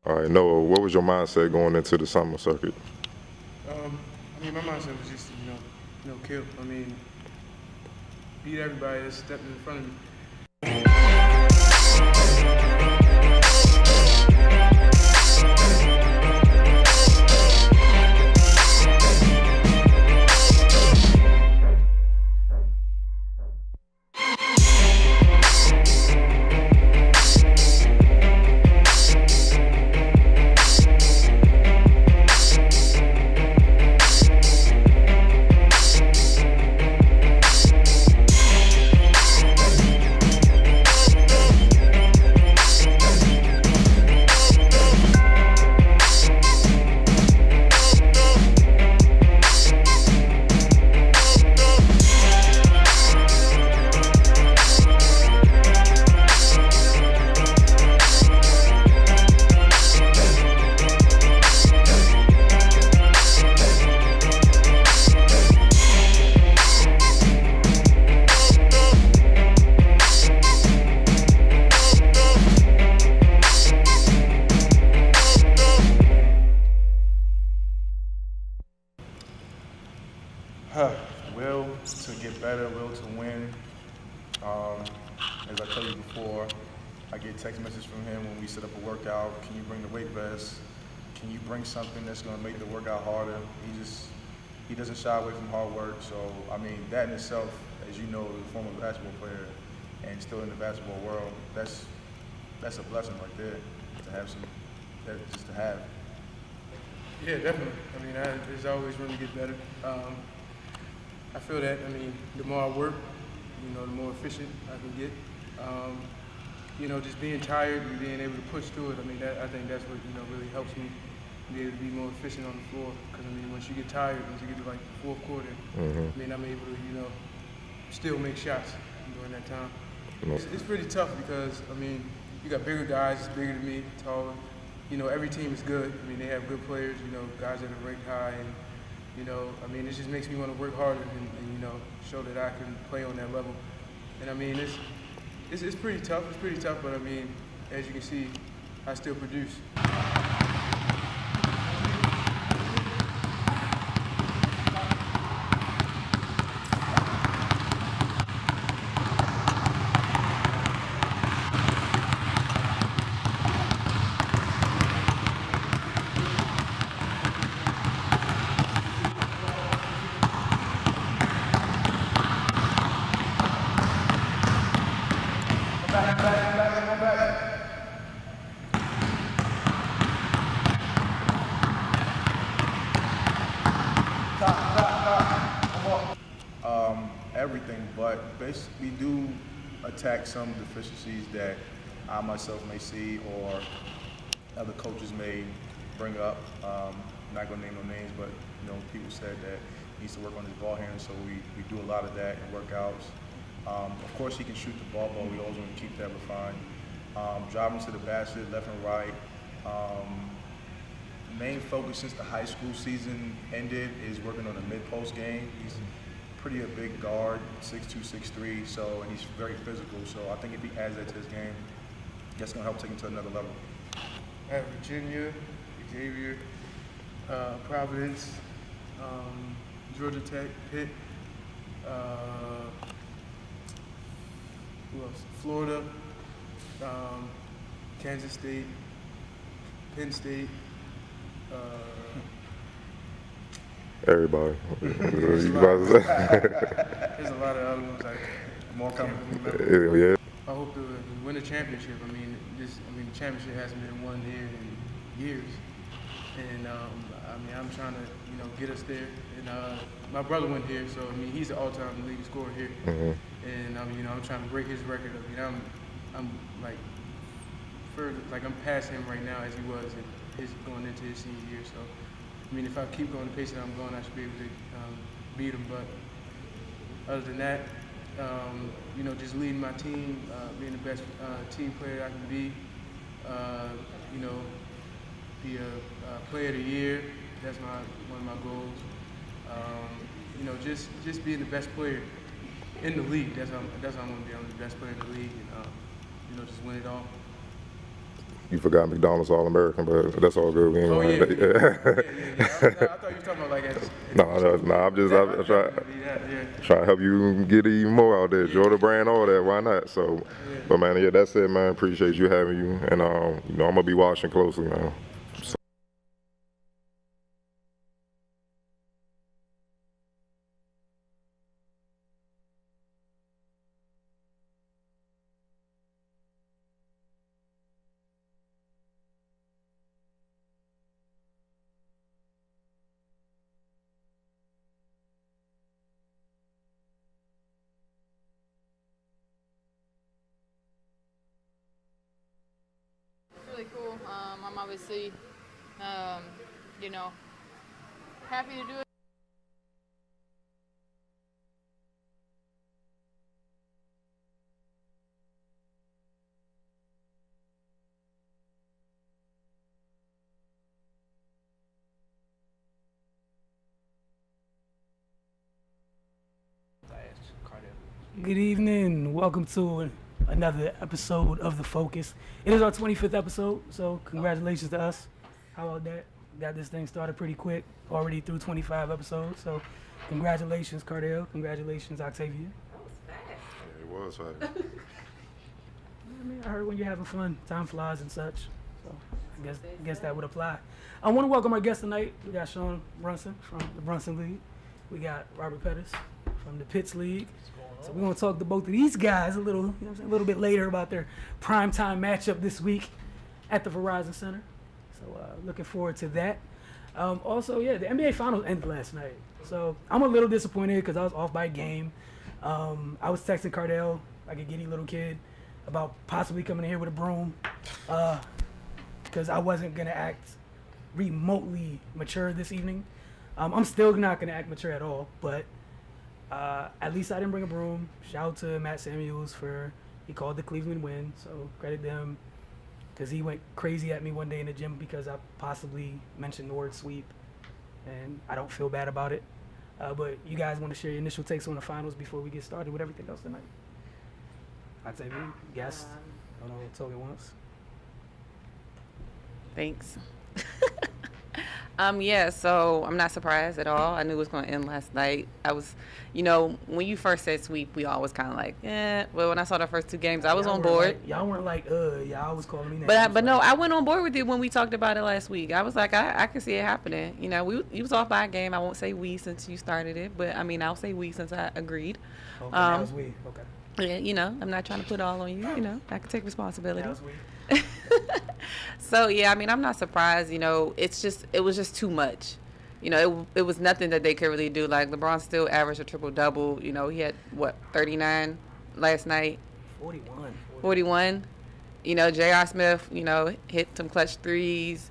All right, Noah, what was your mindset going into the summer circuit? I mean, my mindset was just, kill. I mean, beat everybody that stepped in front of me. Will to get better, will to win. As I told you before, I get text messages from him when we set up a workout. Can you bring the weight vest? Can you bring something that's going to make the workout harder? He doesn't shy away from hard work. So, I mean, that in itself, as you know, as a former basketball player and still in the basketball world, that's a blessing right there to have just to have. Yeah, definitely. I mean, there's always room to get better. I feel that, I mean, the more I work, the more efficient I can get. Just being tired and being able to push through it, I mean, I think that's what, really helps me be able to be more efficient on the floor. Because, I mean, once you get tired, once you get to, like, the fourth quarter, I mean, I'm able to, still make shots during that time. It's pretty tough because, I mean, you got bigger guys, bigger than me, taller. Every team is good. I mean, they have good players, guys that are ranked high. And, I mean, it just makes me want to work harder and show that I can play on that level. And, I mean, it's pretty tough. It's pretty tough, but, I mean, as you can see, I still produce. Everything, but basically we do attack some deficiencies that I myself may see or other coaches may bring up. I'm not going to name no names, but people said that he needs to work on his ball handling, so we do a lot of that in workouts. Of course, he can shoot the ball, but we always want to keep that refined. Driving to the basket, left and right. Main focus since the high school season ended is working on a mid-post game. He's pretty a big guard, 6'2", 6'3", so, and he's very physical. So I think if he adds that to his game, that's going to help take him to another level. At Virginia, Xavier, Providence, Georgia Tech, Pitt, who else? Florida, Kansas State, Penn State. Everybody. There's a lot of other ones. More coming. Yeah. I hope to win a championship. I mean, the championship hasn't been won here in years, and I mean, I'm trying to get us there. And my brother went here, so I mean, he's the all-time leading scorer here, and I'm trying to break his record. I mean, I'm like further, like I'm past him right now as he was going into his senior year. So. I mean, if I keep going the pace that I'm going, I should be able to beat him. But other than that, just leading my team, being the best team player I can be, be a player of the year. That's one of my goals. Just being the best player in the league. That's how I want to be. I'm the best player in the league, and just win it all. You forgot McDonald's All-American, but that's all good. We ain't Oh, gonna- yeah. I thought you were talking about like as. No, I'm trying to help you get even more out there. Jordan brand, all that. Why not? So, but man, yeah, that's it, man. Appreciate you having you, and I'm gonna be watching closely, man. Really cool. I'm obviously, you know, happy to do it. Good evening. Welcome to another episode of The Focus. It is our 25th episode, so congratulations to us. How about that? Got this thing started pretty quick, already through 25 episodes, so congratulations, Cardell. Congratulations, Octavia. It was fast. I mean, I heard when you're having fun, time flies and such, so I guess that would apply. I want to welcome our guest tonight. We got Sean Brunson from the Brunson League. We got Robert Pettis from the P.I.T.S League. So we're going to talk to both of these guys a little, a little bit later about their primetime matchup this week at the Verizon Center. So looking forward to that. Also, yeah, the NBA Finals ended last night. So I'm a little disappointed because I was off by a game. I was texting Cardell, like a giddy little kid, about possibly coming in here with a broom because I wasn't going to act remotely mature this evening. I'm still not going to act mature at all, but at least I didn't bring a broom. Shout out to Matt Samuels he called the Cleveland win, so credit to him because he went crazy at me one day in the gym because I possibly mentioned the word sweep, and I don't feel bad about it. But you guys want to share your initial takes on the finals before we get started with everything else tonight? I'd say guess. Don't know, talk at once. Thanks. Yeah, so I'm not surprised at all. I knew it was going to end last night. I was, when you first said sweep, we always kind of like, Well, when I saw the first two games, I was on board. Y'all weren't like, y'all was calling me names. But no, I went on board with it when we talked about it last week. I was like, I can see it happening. He was off by a game. I won't say we since you started it, but I'll say we since I agreed. Okay, that was we. Okay. Yeah, I'm not trying to put it all on you. I can take responsibility. That was we. So yeah, I'm not surprised. It was just too much. It was nothing that they could really do. Like LeBron still averaged a triple double. He had 39 last night. 41. J.R. Smith, hit some clutch threes.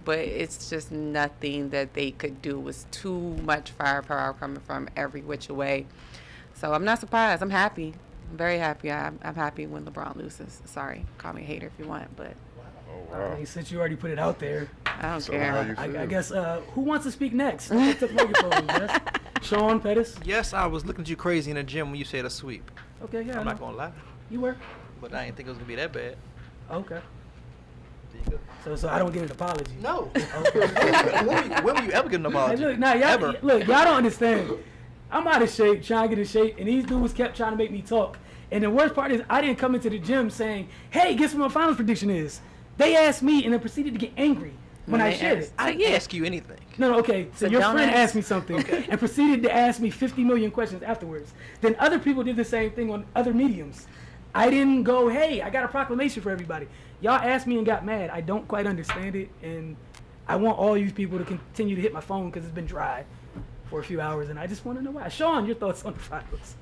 But it's just nothing that they could do. It was too much firepower coming from every which way. So I'm not surprised. I'm happy. I'm very happy. I'm happy when LeBron loses. Sorry, call me a hater if you want, but. Oh, wow. I mean, since you already put it out there, I don't So care. how you feel? I guess who wants to speak next? Let's take the microphone, yes? Sean Pettis. Yes, I was looking at you crazy in the gym when you said a sweep. Okay, yeah. I'm not going to lie. You were. But I didn't think it was going to be that bad. Okay. There you go. So I don't get an apology. No. Okay. when will you ever get an Hey, apology? look, now y'all don't understand. I'm out of shape, trying to get in shape, and these dudes kept trying to make me talk. And the worst part is I didn't come into the gym saying, "Hey, guess what my finals prediction is?" They asked me and then proceeded to get angry when I shared it. I didn't ask you anything. No, okay. So your friend asked me something and proceeded to ask me 50 million questions afterwards. Then other people did the same thing on other mediums. I didn't go, "Hey, I got a proclamation for everybody." Y'all asked me and got mad. I don't quite understand it, and I want all you people to continue to hit my phone because it's been dry for a few hours, and I just want to know why. Sean, your thoughts on the finals?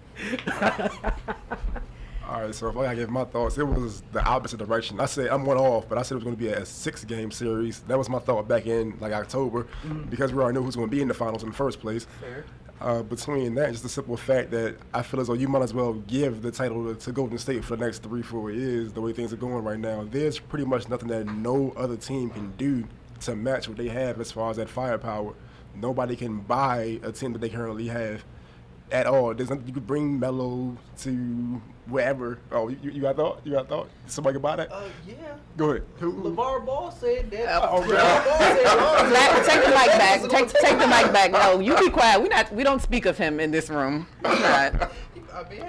All right, so if I gotta give my thoughts, it was the opposite direction. I said I'm one off, but I said it was going to be a 6-game series. That was my thought back in October, because we already knew who was going to be in the finals in the first place. Fair. Between that, just the simple fact that I feel as though you might as well give the title to Golden State for the next 3-4 years. The way things are going right now, there's pretty much nothing that no other team can do to match what they have as far as that firepower. Nobody can buy a team that they currently have. at all. There's nothing you could bring Melo to wherever. Oh, you got thought? You got thought? Somebody could buy that? Yeah. Go ahead. Who? LeVar Ball said that. Oh, LeVar Ball said Take the mic back. Take the mic back. No, you be quiet. We don't speak of him in this room. He's not.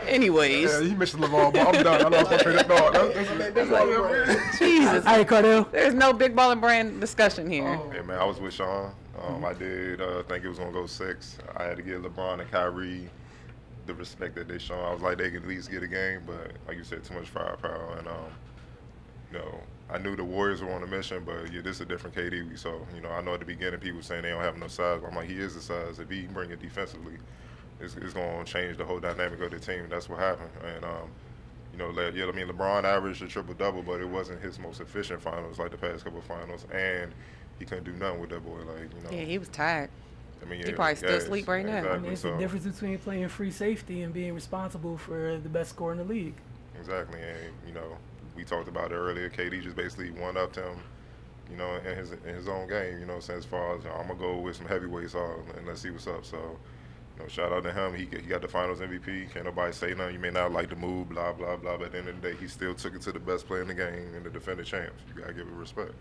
Anyways. Yeah, he mentioned LeVar Ball. I'm done. I lost my train of thought. Jesus. All right, Cardell. There's no big ball and brand discussion here. Yeah, man, I was with Sean. I did think it was going to go 6. I had to give LeBron and Kyrie the respect that they shown. I was like, they could at least get a game, but like you said, too much firepower. And, I knew the Warriors were on a mission, but yeah, this is a different KD. So, I know at the beginning people were saying they don't have enough size, but I'm like, he is the size. If he can bring it defensively, it's going to change the whole dynamic of the team. That's what happened. And, LeBron averaged a triple-double, but it wasn't his most efficient finals like the past couple of finals. And he couldn't do nothing with that boy. Yeah, he was tired. I mean, he probably still asleep right now. Exactly. I mean, it's the difference between playing free safety and being responsible for the best scorer in the league. Exactly, and we talked about it earlier. KD just basically one-upped him, in his own game. As far as I'm gonna go with some heavyweights and let's see what's up. So, shout out to him. He got the Finals MVP. Can't nobody say nothing. You may not like the move, blah blah blah. But at the end of the day, he still took it to the best player in the game and the defending champs. You gotta give it respect.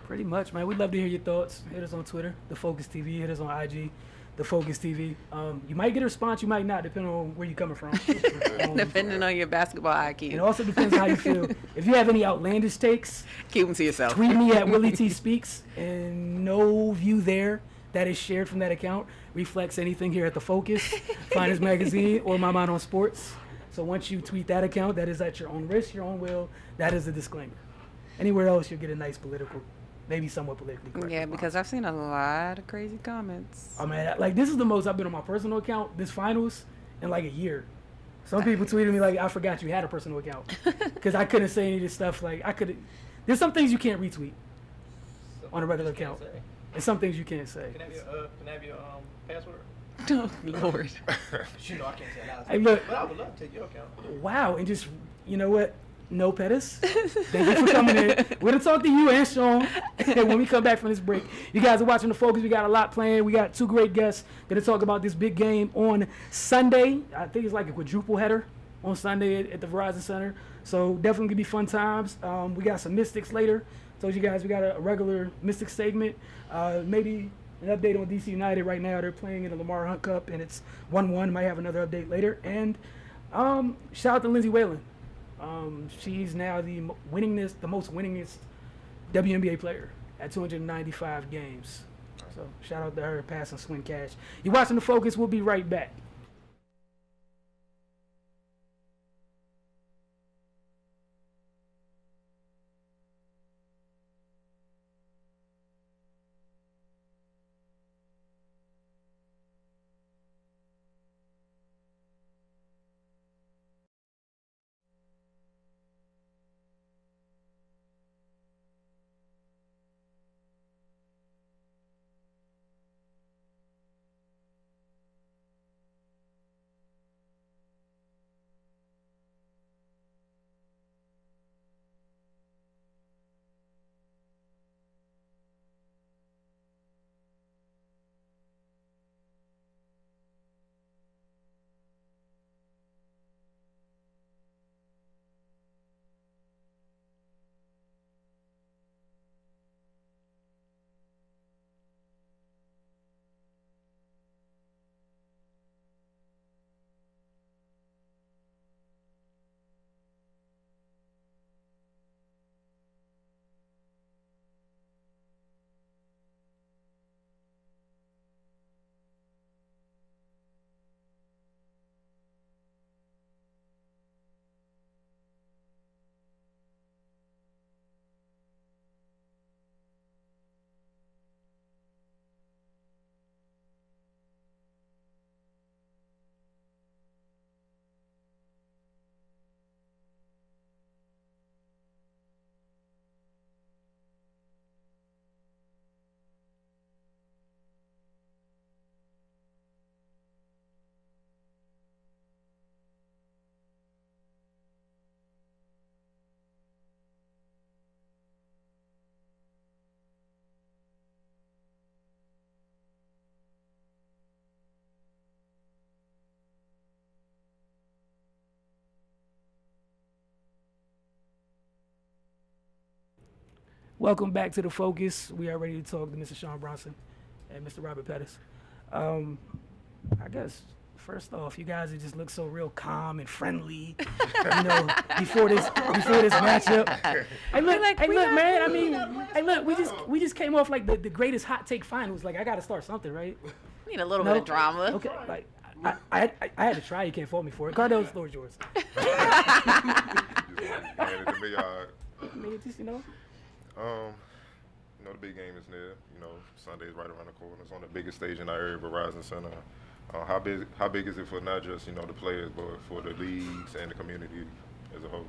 Pretty much, man. We'd love to hear your thoughts. Hit us on Twitter, The Focus TV. Hit us on IG, The Focus TV. You might get a response, you might not, depending on where you're coming from. Depending on your basketball IQ. It also depends on how you feel. If you have any outlandish takes, keep them to yourself. Tweet me at Willie T Speaks, and no view there that is shared from that account reflects anything here at The Focus, Finest Magazine, or My Mind on Sports. So once you tweet that account, that is at your own risk, your own will. That is a disclaimer. Anywhere else, you'll get a nice political, maybe somewhat politically correct. Yeah, because I've seen a lot of crazy comments. Oh man, this is the most I've been on my personal account this finals in like a year. Some people tweeted me like, I forgot you had a personal account, because I couldn't say any of this stuff. There's some things you can't retweet on a regular account, and some things you can't say. Can I have your password? Oh, Lord. I can't say it loud. Hey, look. But I would love to take your account. Wow, and just, you know what? No, Pettis. Thank you for coming in. We're going to talk to you and Sean when we come back from this break. You guys are watching The Focus. We got a lot planned. We got 2 great guests going to talk about this big game on Sunday. I think it's like a quadruple header on Sunday at the Verizon Center. So definitely going to be fun times. We got some Mystics later. Told you guys we got a regular Mystics segment. Maybe an update on DC United right now. They're playing in the Lamar Hunt Cup, and it's 1-1. Might have another update later. And shout out to Lindsay Whalen. She's now the most winningest WNBA player at 295 games. So shout out to her, passing Swin Cash. You're watching The Focus. We'll be right back. Welcome back to The Focus. We are ready to talk to Mr. Sean Brunson and Mr. Robert Pettis. I guess first off, you guys just look so real calm and friendly, you know, before this matchup. Hey, look, man. I mean, hey, look, we just came off like the greatest hot take finals. Like, I got to start something, right? We need a little bit of drama. Okay, like I had to try. You can't fault me for it. Cardell, the floor is yours. Hand it to me, all right. I mean, just, you know. You know, the big game is near. You know, Sunday's right around the corner. It's on the biggest stage in our area, Verizon Center. How big is it for not just, you know, the players, but for the leagues and the community as a whole?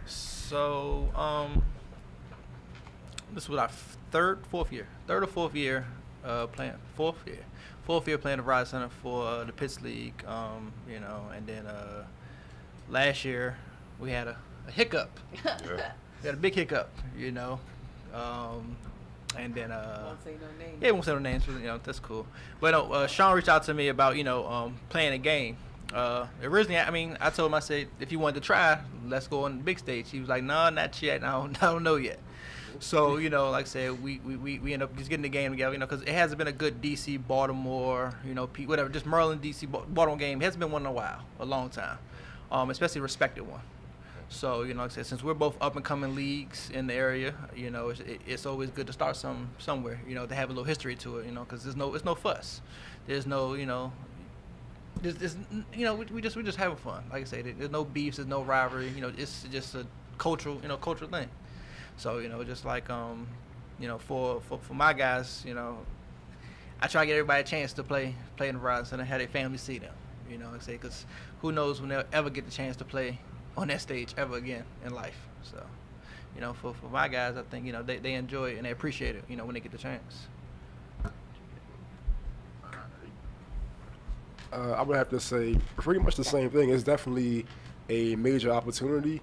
So, this was our fourth or fourth year playing the Verizon Center for the P.I.T.S League. You know, and then last year we had a hiccup. Yeah. We had a big hiccup, you know. And then Won't say no names. yeah, won't say no names, but, you know, that's cool. But Sean reached out to me about, you know, playing a game. Originally, I mean, I told him, I said, if you wanted to try, let's go on the big stage. He was like, no, not yet. I don't know yet. So, you know, like I said, we end up just getting the game together, you know, because it hasn't been a good DC, Baltimore, you know, whatever, just Maryland, DC, Baltimore game. It hasn't been one in a while, a long time, especially a respected one. So, you know, like I said, since we're both up-and-coming leagues in the area, you know, it's always good to start somewhere, you know, to have a little history to it, you know, because there's no fuss. There's no, you know, there's you know, we just having fun. Like I said, there's no beefs, there's no rivalry. You know, it's just a cultural thing. So, you know, just like you know, for my guys, you know, I try to get everybody a chance to play in the Verizon Center and have their family see them. You know, like I say, because who knows when they'll ever get the chance to play on that stage ever again in life. So, you know, for my guys, I think, you know, they enjoy it and they appreciate it, you know, when they get the chance. I would have to say pretty much the same thing. It's definitely a major opportunity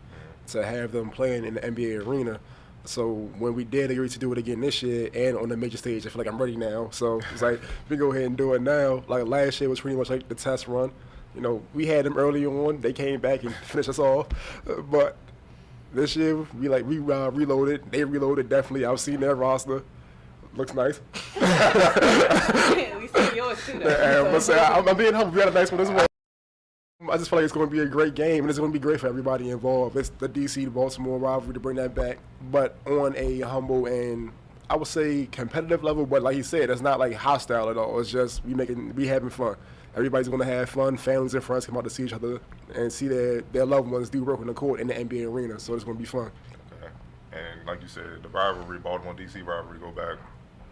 to have them playing in the NBA arena. So when we did agree to do it again this year and on the major stage, I feel like I'm ready now. So it's like, we go ahead and do it now. Like last year was pretty much like the test run. You know, we had them early on. They came back and finished us off. But this year, we reloaded. They reloaded, definitely. I've seen their roster. Looks nice. We see yours too, though. I'm being humble. We had a nice one as well. I just feel like it's going to be a great game, and it's going to be great for everybody involved. It's the DC to Baltimore rivalry to bring that back, but on a humble and I would say competitive level. But like he said, it's not like hostile at all. It's just we having fun. Everybody's going to have fun. Families and friends come out to see each other and see their loved ones do work on the court in the NBA arena. So it's going to be fun. Okay. And like you said, the rivalry, Baltimore-DC rivalry, go back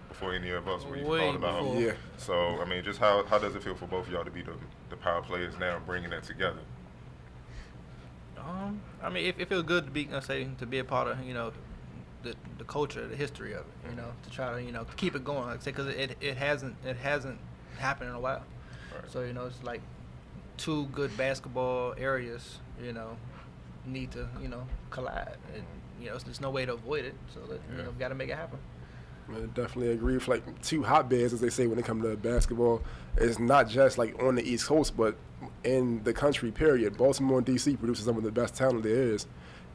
before any of us we thought about. Before. Yeah. So, I mean, just how does it feel for both of y'all to be the power players now and bringing that together? I mean, it feels good to be, to be a part of, you know, the culture, the history of it, you know, to try to, you know, keep it going, like I say, because it hasn't happened in a while. Right. So, you know, it's like two good basketball areas, you know, need to, you know, collide. And, you know, there's no way to avoid it. So, you know, we got to make it happen. I definitely agree. For like two hotbeds, as they say when it comes to basketball, it's not just like on the East Coast, but in the country, period. Baltimore and DC produces some of the best talent there is.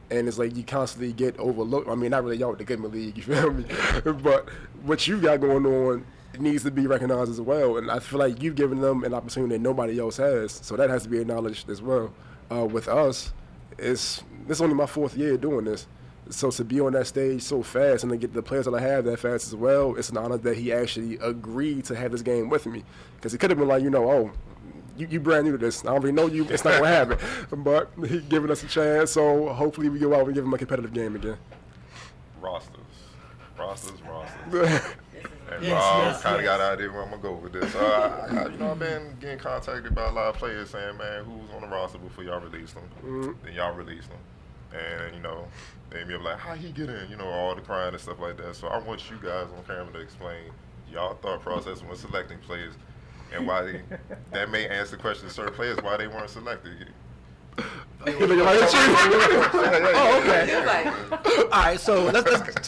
And it's like you constantly get overlooked. I mean, not really y'all with the Goodman League, you feel me? But what you got going on needs to be recognized as well. And I feel like you've given them an opportunity that nobody else has. So that has to be acknowledged as well. With us, this is only my fourth year doing this. So to be on that stage so fast and to get the players that I have that fast as well, it's an honor that he actually agreed to have this game with me. Because he could have been like, you know, oh, you brand new to this. I don't really know you. It's not going to happen. But he giving us a chance. So hopefully we go out and give him a competitive game again. Rosters. And Yes, kind of got an idea where I'm going to go with this. You know, I've been getting contacted by a lot of players saying, man, who was on the roster before y'all released them? Mm-hmm. Then y'all released them. And, you know, they be like, how he get in? You know, all the crying and stuff like that. So I want you guys on camera to explain y'all thought process when selecting players and why that may answer the question to certain players why they weren't selected. Oh, okay. All right, so let's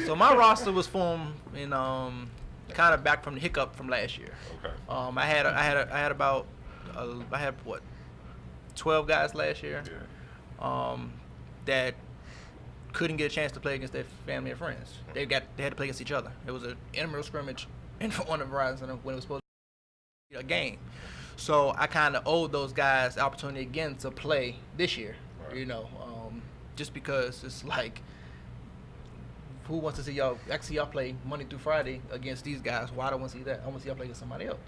so my roster was formed in kind of back from the hiccup from last year. Okay. I had about 12 guys last year. Yeah. that couldn't get a chance to play against their family and friends. They had to play against each other. It was an intramural scrimmage on the Verizon Center when it was supposed to be a game. So I kind of owed those guys the opportunity again to play this year, just because it's like, who wants to see y'all? Actually, y'all play Monday through Friday against these guys. Why do I want to see that? I want to see y'all play against somebody else.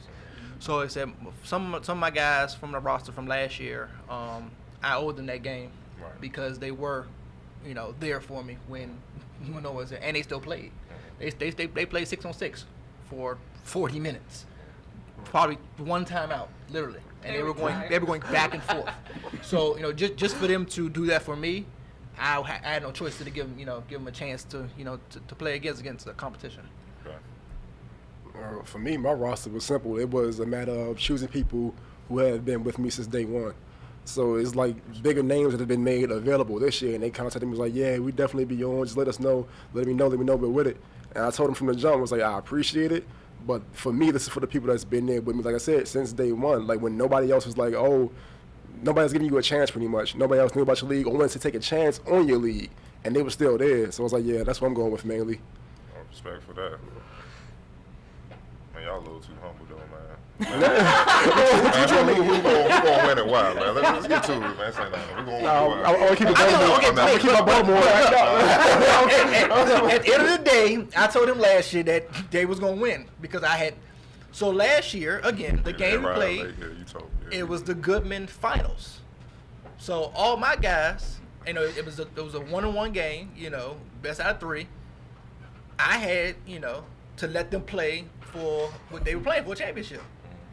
So I said some of my guys from the roster from last year, I owed them that game because they were, there for me when no one was there, and they still played. They played 6-on-6 for 40 minutes, probably one time out, literally, and they were going back and forth. So just for them to do that for me, I had no choice to give them a chance to play against the competition. For me, my roster was simple. It was a matter of choosing people who have been with me since day one. So it's like bigger names that have been made available this year, and they contacted me, was like, yeah, we definitely be on. Just let us know. Let me know we're with it. And I told them from the jump, I was like, I appreciate it, but for me, this is for the people that's been there with me, like I said, since day one. Like when nobody else was like, oh, nobody's giving you a chance pretty much. Nobody else knew about your league or wanted to take a chance on your league, and they were still there. So I was like, yeah, that's what I'm going with mainly. Respect for that. Man, y'all a little too humble though, man. Who gonna win it? Why, man? Let's get to it, man. Say that. We gonna win it. I want to keep it Baltimore. I'm keep my Baltimore right now. At the end of the day, I told him last year that they was gonna win because I had. So last year, again, the game we played, it was the Goodman Finals. So all my guys, it was a one-on-one game, best out of 3. I had, to let them play for what they were playing for, a championship,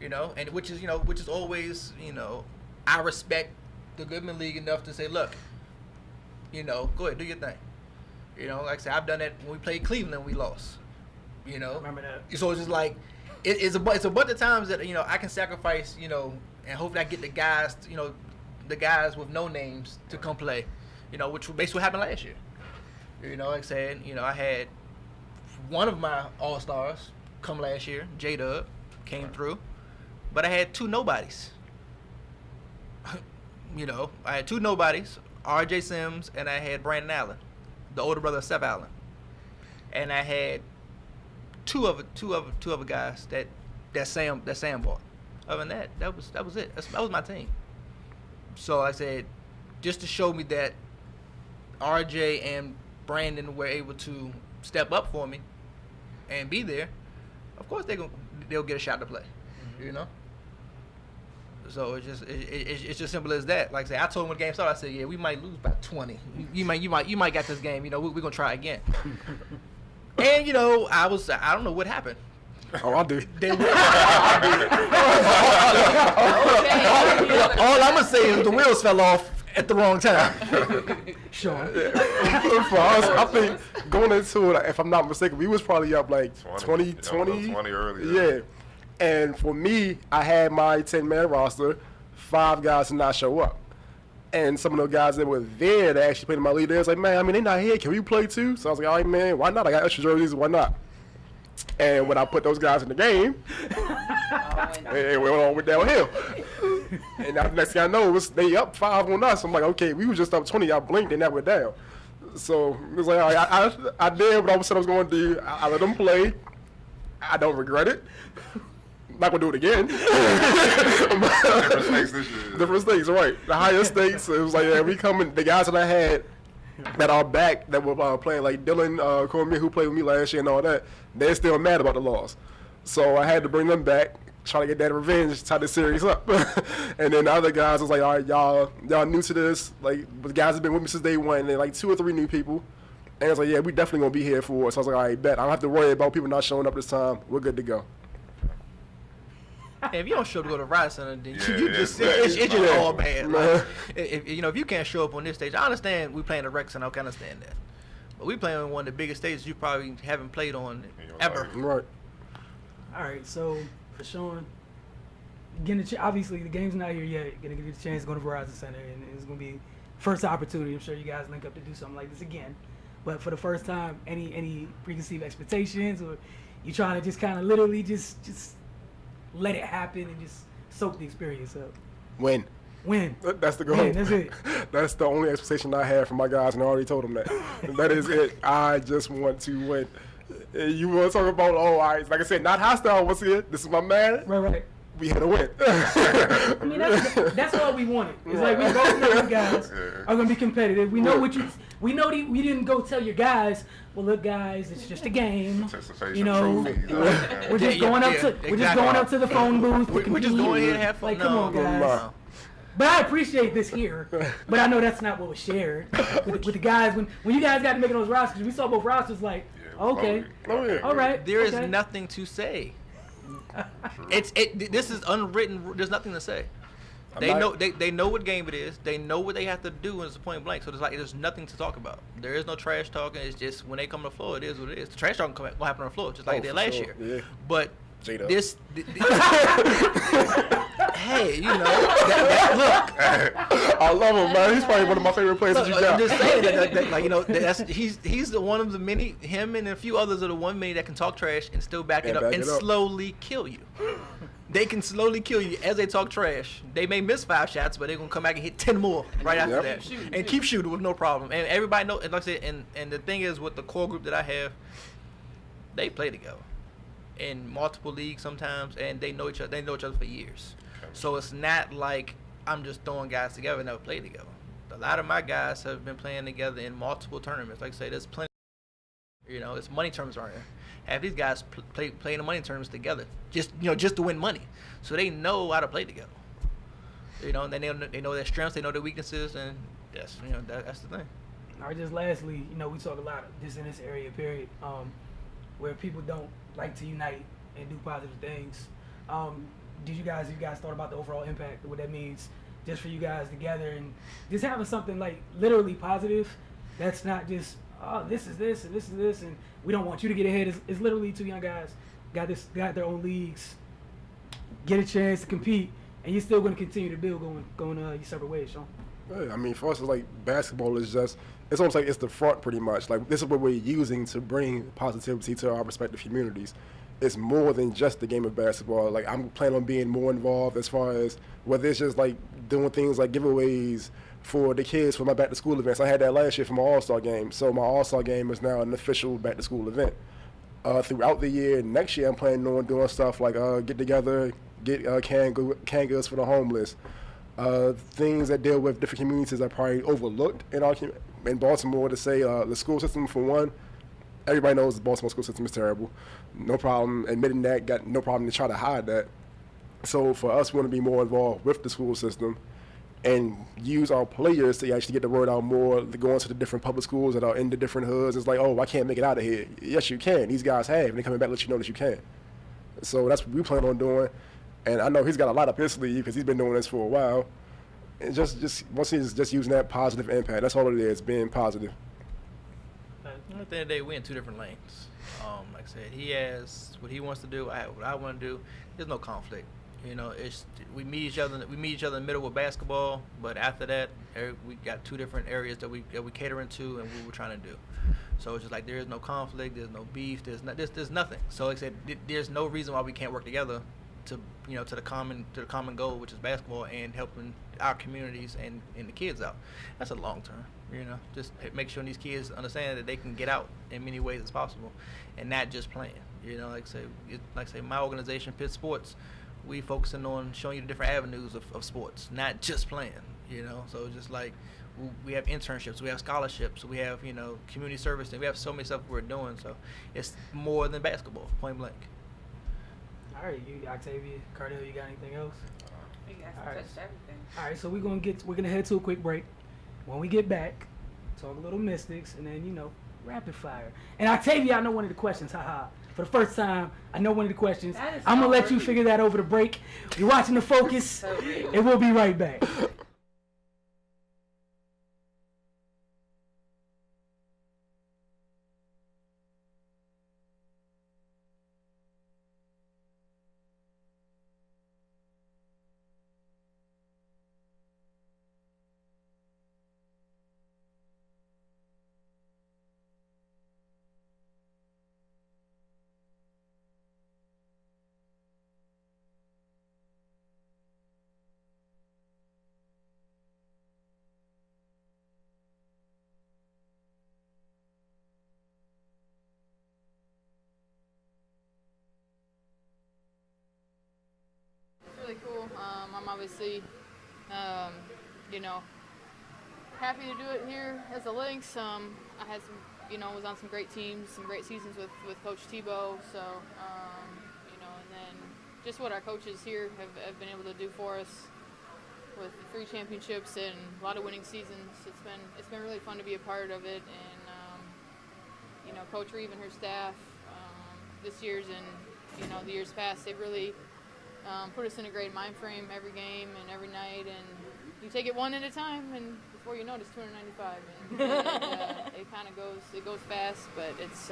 and which is always, I respect the Goodman League enough to say, look, go ahead, do your thing. Like I said, I've done that when we played Cleveland, we lost. Remember that. So it's just like, it's a bunch of times that I can sacrifice, and hopefully I get the guys, the guys with no names to come play, which basically what happened last year. Like I said, I had one of my all-stars come last year, J-Dub, came through, but I had 2 nobodies. I had 2 nobodies, R.J. Sims, and I had Brandon Allen, the older brother of Seth Allen, and I had two other guys that Sam bought. Other than that, that was it. That was my team. So like I said, just to show me that RJ and Brandon were able to step up for me and be there, of course they'll get a shot to play. So it's just simple as that. Like I said, I told them when the game started, I said, yeah, we might lose by 20. You might get this game. We're gonna try again. And I don't know what happened. Oh, I do. All I'm gonna say is the wheels fell off at the wrong time. Sure. For us, I think going into it, if I'm not mistaken, we was probably up like 20 earlier. Yeah. And for me, I had my 10-man roster, 5 guys did not show up. And some of those guys that were there that actually played in my league, they was like, man, they're not here. Can we play too? So I was like, all right, man, why not? I got extra jerseys, why not? And when I put those guys in the game, it went downhill. And the next thing I know, they up 5 on us. I'm like, okay, we were just up 20. Y'all blinked and that went down. So it was like, all right, I did what I said I was going to do. I let them play. I don't regret it. I'm not gonna do it again. Different stakes this year. Different stakes, right? The higher stakes. It was like, yeah, we coming. The guys that I had that are back that were playing, like Dylan Cormier, who played with me last year and all that, they're still mad about the loss. So I had to bring them back, try to get that revenge, tie the series up. And then the other guys was like, all right, y'all new to this. Like, the guys have been with me since day one. And then like 2 or 3 new people. And it's like, yeah, we definitely gonna be here for it. So I was like, all right, bet. I don't have to worry about people not showing up this time. We're good to go. If you don't show up to go to Verizon Center, then it's just all bad. Like, if you can't show up on this stage, I understand we playing the Rec Center. I can understand that, but we playing on one of the biggest stages you probably haven't played on ever. Right. All right. So for Sean, obviously the game's not here yet. Gonna give you the chance to go to Verizon Center, and it's gonna be first opportunity. I'm sure you guys link up to do something like this again. But for the first time, any preconceived expectations, or you trying to just kind of literally just let it happen and just soak the experience up? Win. Win. That's the goal. Win, that's it. That's the only expectation I have from my guys, and I already told them that. That is it. I just want to win. You want to talk about, all right, like I said, not hostile once again. This is my man. Right. We had to win. I mean, that's all we wanted. It's like we both know you guys are gonna be competitive. We know what you. We know that we didn't go tell your guys. Well, look, guys, it's just a game. You know, we're just going up to the phone booth. We're just going here and have fun. Like, come on, guys. But I appreciate this here. But I know that's not what was shared with the guys when you guys got to make those rosters. We saw both rosters. Like, okay, all right. There is nothing to say. This is unwritten. There's nothing to say. They know what game it is. They know what they have to do, and it's point blank. So there's nothing to talk about. There is no trash talking. It's just when they come to the floor, it is what it is. The trash talking will happen on the floor, just like it did last year. Yeah. But J-Dub. Hey, you know, look. I love him, man. He's probably one of my favorite players that you got. I'm just saying that like, you know, he's the one of the many. Him and a few others are the one many that can talk trash and still back it up and slowly kill you. They can slowly kill you as they talk trash. They may miss 5 shots, but they're gonna come back and hit 10 more right after that, and keep shooting with no problem. And everybody know. And like I said, and the thing is, with the core group that I have, they play together in multiple leagues sometimes, and they know each other. They know each other for years. So it's not like I'm just throwing guys together and never play together. A lot of my guys have been playing together in multiple tournaments. Like I say, there's plenty. You know, it's money tournaments around here. Half these guys play in the money tournaments together, just to win money. So they know how to play together. You know, and they know their strengths, they know their weaknesses, and that's that's the thing. All right, just lastly, you know, we talk a lot just in this area, period, where people don't like to unite and do positive things. Did you guys thought about the overall impact of what that means just for you guys together and just having something like literally positive that's not just, oh, this is this and this is this and we don't want you to get ahead. It's literally 2 young guys got their own leagues, get a chance to compete, and you're still going to continue to build going your separate ways, Sean. Yeah, I mean, for us, it's like basketball is just, it's almost like it's the front pretty much. Like, this is what we're using to bring positivity to our respective communities. It's more than just the game of basketball. Like, I'm planning on being more involved as far as whether it's just like doing things like giveaways for the kids for my back to school events. I had that last year for my All-Star game. So my All-Star game is now an official back to school event. Throughout the year, next year I'm planning on doing stuff like get together, get canned goods for the homeless. Things that deal with different communities that are probably overlooked in Baltimore, to say the school system, for one. Everybody knows the Baltimore school system is terrible. No problem admitting that, got no problem to try to hide that. So for us, we want to be more involved with the school system and use our players to actually get the word out more, to go into the different public schools that are in the different hoods. It's like, oh, I can't make it out of here. Yes, you can. These guys have, and they're coming back to let you know that you can. So that's what we plan on doing. And I know he's got a lot up his sleeve because he's been doing this for a while. And just once he's just using that positive impact. That's all it is, being positive. At the end of the day, we're in 2 different lanes. Like I said, he has what he wants to do. I have what I want to do. There's no conflict. You know, we meet each other. We meet each other in the middle with basketball. But after that, we got 2 different areas that we cater into and what we're trying to do. So it's just like there is no conflict. There's no beef. There's nothing. So like I said, there's no reason why we can't work together to the common goal, which is basketball and helping our communities and the kids out. That's a long term. You know, just make sure these kids understand that they can get out in many ways as possible, and not just playing. You know, like I say, my organization, P.I.T Sports, we focusing on showing you the different avenues of sports, not just playing. You know, so just like we have internships, we have scholarships, we have community service, and we have so many stuff we're doing. So it's more than basketball, point blank. All right, you Octavia, Cardell, you got anything else? You guys touched everything. All right, so we're gonna head to a quick break. When we get back, talk a little Mystics, and then rapid fire. And Octavia, I know one of the questions. Haha. For the first time, I know one of the questions. I'm gonna let you figure that over the break. You're watching The Focus, and we'll be right back. obviously, you know, happy to do it here as a Lynx. I had some, you know, was on some great teams, some great seasons with Coach Tebow. So, you know, and then just what our coaches here have been able to do for us with 3 championships and a lot of winning seasons. It's been really fun to be a part of it. And you know, Coach Reeve and her staff, this year's and you know the years past, they've really put us in a great mind frame every game and every night. And you take it one at a time, and before you know it, it's 295. And it kind of goes fast, but it's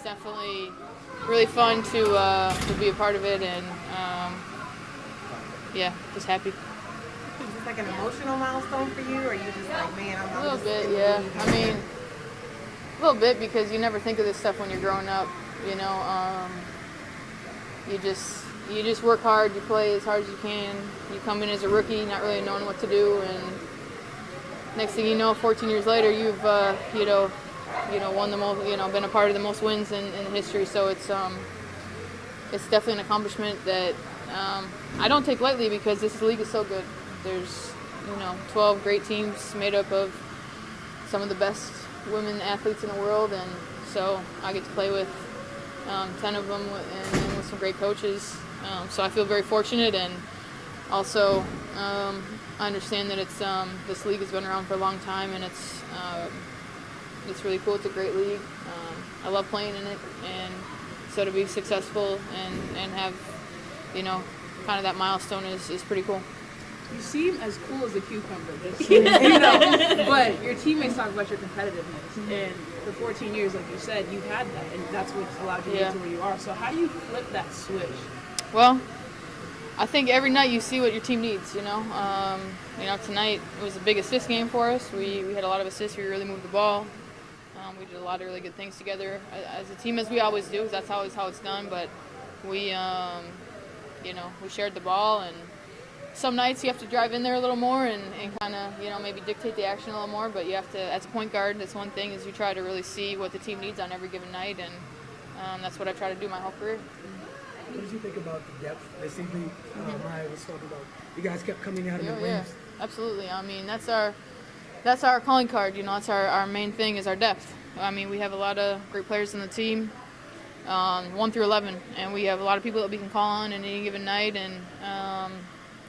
definitely really fun to be a part of it. And yeah, just happy. Is this like an emotional milestone for you, or are you just like, man, I'm a little bit, yeah. I mean, a little bit, because you never think of this stuff when you're growing up. You know, you just work hard, you play as hard as you can. You come in as a rookie, not really knowing what to do, and next thing you know, 14 years later, you've you know won the most, you know, been a part of the most wins in history. So it's definitely an accomplishment that I don't take lightly, because this league is so good. There's, you know, 12 great teams made up of some of the best women athletes in the world, and so I get to play with 10 of them and with some great coaches. So I feel very fortunate, and also I understand that it's this league has been around for a long time, and it's really cool. It's a great league. I love playing in it, and so to be successful and have, you know, kind of that milestone is pretty cool. You seem as cool as a cucumber, just so you know. But your teammates talk about your competitiveness, and for 14 years, like you said, you've had that, and that's what allowed you to get to where you are. So how do you flip that switch? Well, I think every night you see what your team needs. You know, tonight it was a big assist game for us. We had a lot of assists. We really moved the ball. We did a lot of really good things together as a team, as we always do. That's always how it's done. But we, you know, we shared the ball, and some nights you have to drive in there a little more and kind of, you know, maybe dictate the action a little more. But you have to, as a point guard, that's one thing, is you try to really see what the team needs on every given night, and that's what I try to do my whole career. What did you think about the depth that CB Ryan was talking about? You guys kept coming out of the wings. Yeah, absolutely. I mean, that's our calling card. You know, that's our main thing, is our depth. I mean, we have a lot of great players on the team, 1 through 11, and we have a lot of people that we can call on any given night. And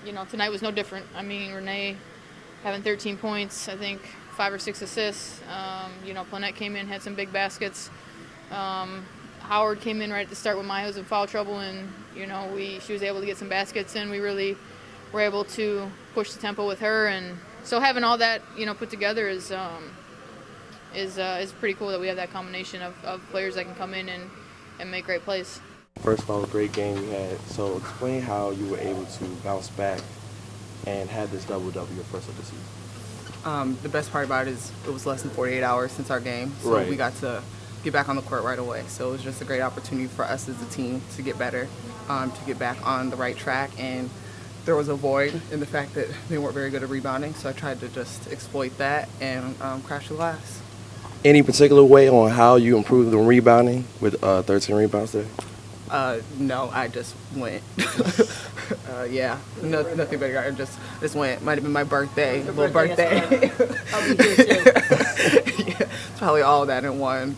you know, tonight was no different. I mean, Renee having 13 points, I think 5 or 6 assists. You know, Planette came in, had some big baskets. Howard came in right at the start when Maya was in foul trouble, and you know, she was able to get some baskets, and we really were able to push the tempo with her. And so having all that, you know, put together is pretty cool that we have that combination of players that can come in and make great plays. First of all, great game we had. So explain how you were able to bounce back and have this double-double your first of the season. The best part about it is it was less than 48 hours since our game, so we got to get back on the court right away. So it was just a great opportunity for us as a team to get better, to get back on the right track. And there was a void in the fact that they weren't very good at rebounding, so I tried to just exploit that and crash the glass. Any particular way on how you improved the rebounding with 13 rebounds there? No, I just went. Nothing bigger. I just went. Might have been my birthday, little birthday. I'll be here too. Yeah, probably all of that in one.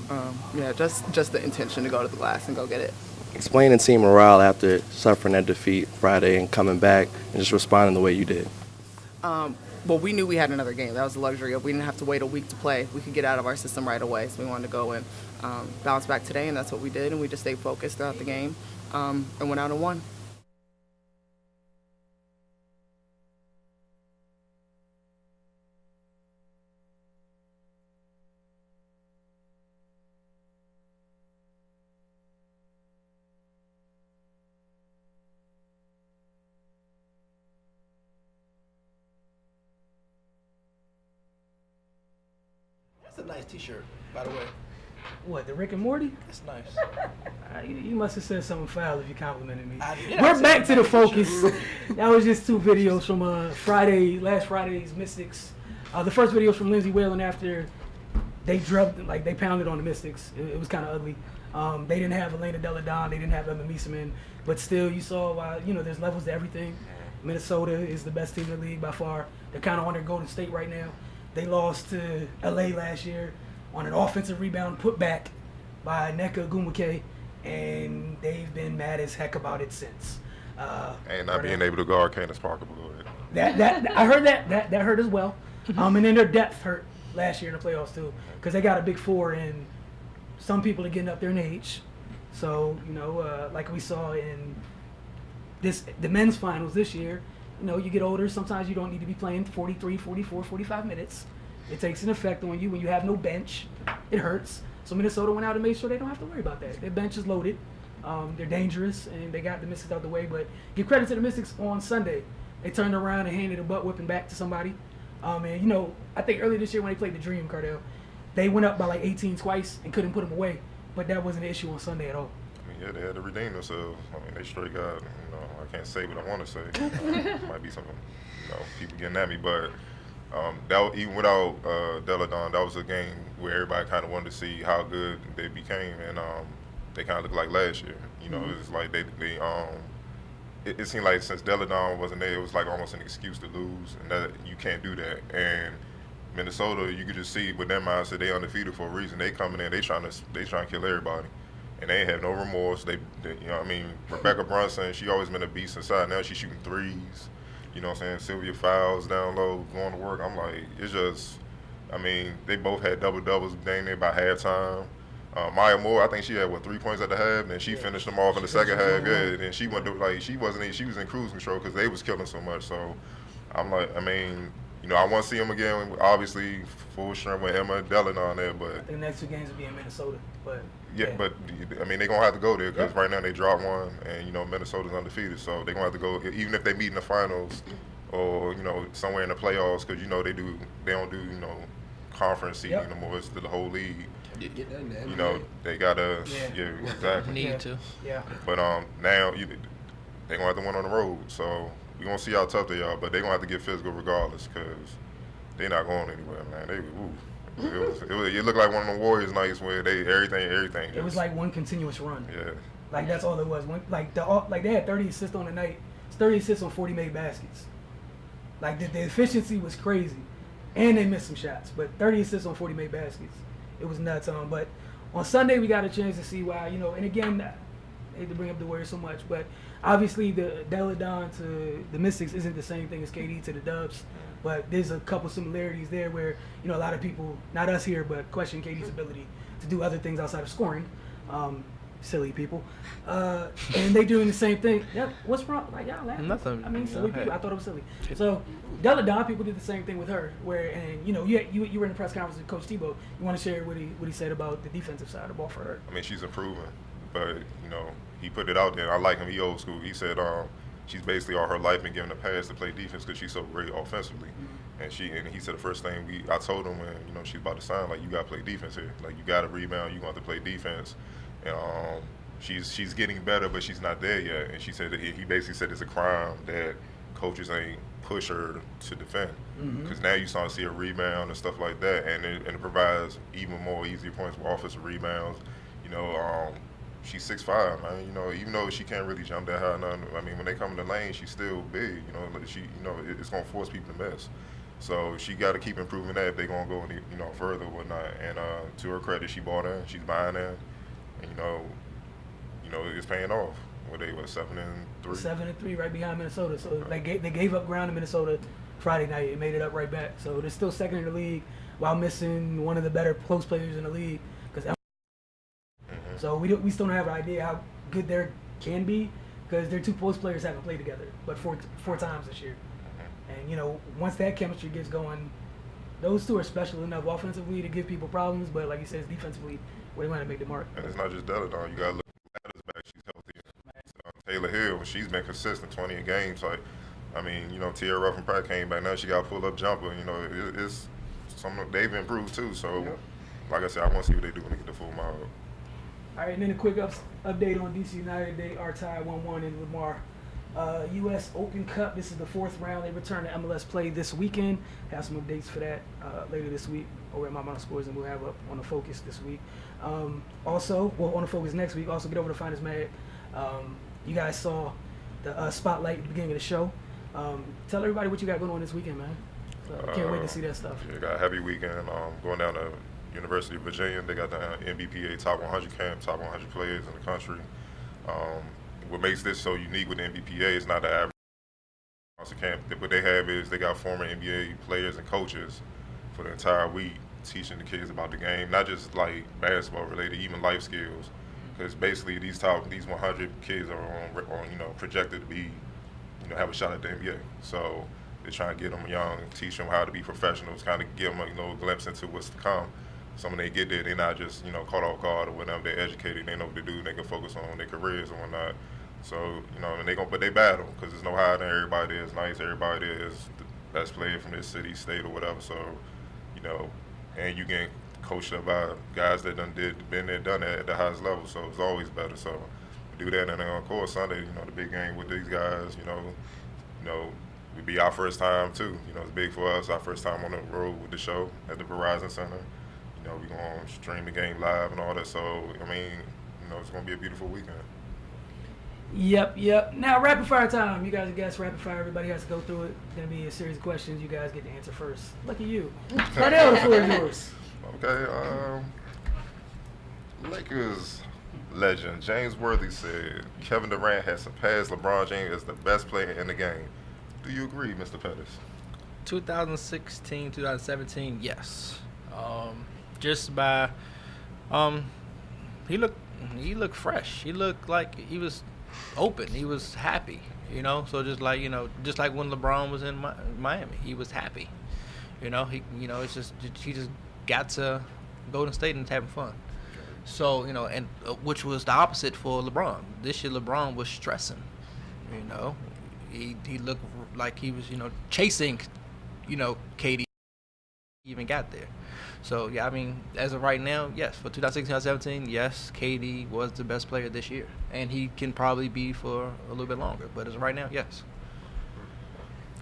Just the intention to go to the glass and go get it. Explaining team morale after suffering that defeat Friday and coming back and just responding the way you did. Well, we knew we had another game. That was the luxury of we didn't have to wait a week to play. We could get out of our system right away. So we wanted to go and bounce back today, and that's what we did. And we just stayed focused throughout the game and went out and won. That's a nice T-shirt, by the way. What, the Rick and Morty? That's nice. You must have said something foul if you complimented me. Yeah, We're back to the focus. That was just 2 videos from last Friday's Mystics. The first video was from Lindsay Whalen after they they pounded on the Mystics. It was kind of ugly. They didn't have Elena Delle Donne, they didn't have Emma Mieseman, but still you saw, there's levels to everything. Minnesota is the best team in the league by far. They're kind of on their Golden State right now. They lost to LA last year on an offensive rebound put back by Nneka Ogwumike, and they've been mad as heck about it since. And not being able to guard Candace Parker. That I heard that hurt as well. And then their depth hurt last year in the playoffs too, because they got a big four, and some people are getting up there in age. So like we saw in the men's finals this year, you get older. Sometimes you don't need to be playing 43, 44, 45 minutes. It takes an effect on you when you have no bench. It hurts. So Minnesota went out and made sure they don't have to worry about that. Their bench is loaded. They're dangerous, and they got the Mystics out the way. But give credit to the Mystics on Sunday. They turned around and handed a butt whipping back to somebody. And I think earlier this year when they played the Dream, Cardell, they went up by like 18 twice and couldn't put them away. But that wasn't an issue on Sunday at all. Yeah, they had to redeem themselves. They straight got, I can't say what I want to say. Might be something, people getting at me, but even without Deladon, that was a game where everybody kind of wanted to see how good they became, and they kind of looked like last year. It's like it seemed like since Deladon wasn't there, it was like almost an excuse to lose, and that you can't do that. And Minnesota, you could just see with their mindset, they undefeated for a reason. They coming in, they trying to kill everybody. And they have no remorse. Rebecca Brunson, she always been a beast inside. Now she's shooting threes. You know what I'm saying? Sylvia Fowles down low, going to work. I'm like, it's just, they both had double-doubles dang near by halftime. Maya Moore, I think she had, 3 points at the half, and she finished them off in the second half. Yeah, and she went to, she was in cruise control because they was killing so much. So I'm like, I want to see them again, obviously, full strength with Emma Deladon there, but. I think the next 2 games will be in Minnesota, but. Yeah, but they're going to have to go there because right now they dropped one, and Minnesota's undefeated, so they're going to have to go even if they meet in the finals or somewhere in the playoffs, because they don't do conference seeding anymore. It's the whole league. They gotta exactly need to. Yeah. But now they're gonna have to win on the road, so we're gonna see how tough they are. But they're gonna have to get physical regardless, because they're not going anywhere, man. It looked like one of the Warriors nights where everything. It was like one continuous run. Yeah. Like that's all it was. They had 30 assists on the night. It's 30 assists on 40 made baskets. Like the efficiency was crazy, and they missed some shots. But 30 assists on 40 made baskets, it was nuts. But on Sunday we got a chance to see why. And again, I hate to bring up the Warriors so much, but obviously the Deladon to the Mystics isn't the same thing as KD to the Dubs. But there's a couple similarities there where, a lot of people, not us here, but question KD's ability to do other things outside of scoring. Silly people. And they doing the same thing. Yeah, what's wrong? Like, y'all laughing. Nothing. Silly people. I thought it was silly. So, Deladon, people did the same thing with her. You were in the press conference with Coach Tebow. You want to share what he said about the defensive side of the ball for her? She's improving, but, he put it out there. I like him. He old school. He said, she's basically all her life been given a pass to play defense because she's so great offensively. And he said the first thing I told him when she's about to sign, like, you got to play defense here. Like, you got to rebound. You want to play defense. And she's getting better, but she's not there yet. And she said that he basically said it's a crime that coaches ain't push her to defend, because now you start to see a rebound and stuff like that, and it provides even more easier points with offensive rebounds. She's 6'5", man. Even though she can't really jump that high, when they come in the lane, she's still big. It's gonna force people to miss. So she got to keep improving that if they're gonna go any, further or whatnot. And to her credit, she bought in. She's buying in, and it's paying off. What they 7-3? 7-3, right behind Minnesota. So they gave up ground to Minnesota Friday night and made it up right back. So they're still second in the league while missing one of the better post players in the league. So we still don't have an idea how good they can be, because their 2 post players haven't played together, but four times this year. And once that chemistry gets going, those 2 are special enough offensively to give people problems, but like you said, defensively, where they want to make the mark. And it's not just Deladon. You got to look at Ladders back. She's healthy. Taylor Hill, she's been consistent, 20 a game. So, Tierra Ruffin Pratt came back. Now she got a pull-up jumper. It's they've improved too. So, like I said, I want to see what they do when they get the full mile. All right, and then a quick update on DC United. They are tied 1-1 in Lamar. U.S. Open Cup, this is the 4th round. They return to MLS play this weekend. Have some updates for that later this week over at My Mountain Sports, and we'll have up on the Focus this week. On the Focus next week. Also, get over to Finest Mag. You guys saw the spotlight at the beginning of the show. Tell everybody what you got going on this weekend, man. Can't wait to see that stuff. Yeah, got a heavy weekend. Going down to University of Virginia. They got the NBPA Top 100 camp, top 100 players in the country. What makes this so unique with the NBPA is not the average camp. What they have is they got former NBA players and coaches for the entire week teaching the kids about the game, not just like basketball related, even life skills. Because basically these 100 kids are on projected to be, have a shot at the NBA. So they're trying to get them young, teach them how to be professionals, kind of give them a glimpse into what's to come. So when they get there, they're not just caught off guard or whatever. They're educated. They know what to do. They can focus on their careers and whatnot. So and but they battle because there's no hiding. Everybody there is nice. Everybody there is the best player from their city, state, or whatever. So and you get coached up by guys that been there, done that at the highest level. So it's always better. So we do that, and then of course Sunday, the big game with these guys. It'd be our first time too. It's big for us. Our first time on the road with the show at the Verizon Center. We're going to stream the game live and all that. So, it's going to be a beautiful weekend. Yep. Now, rapid fire time. You guys are guests, rapid fire. Everybody has to go through it. Going to be a series of questions. You guys get to answer first. Lucky you. Cardell, the floor is yours. Okay. Lakers legend James Worthy said Kevin Durant has surpassed LeBron James as the best player in the game. Do you agree, Mr. Pettis? 2016, 2017, yes. Just by, he looked fresh. He looked like he was open. He was happy, So just like when LeBron was in Miami, he was happy. It's just he just got to Golden State and having fun. So and which was the opposite for LeBron. This year LeBron was stressing. He looked like he was chasing, KD. Even got there. So, yeah, as of right now, yes, for 2016-2017, yes, KD was the best player this year. And he can probably be for a little bit longer. But as of right now, yes.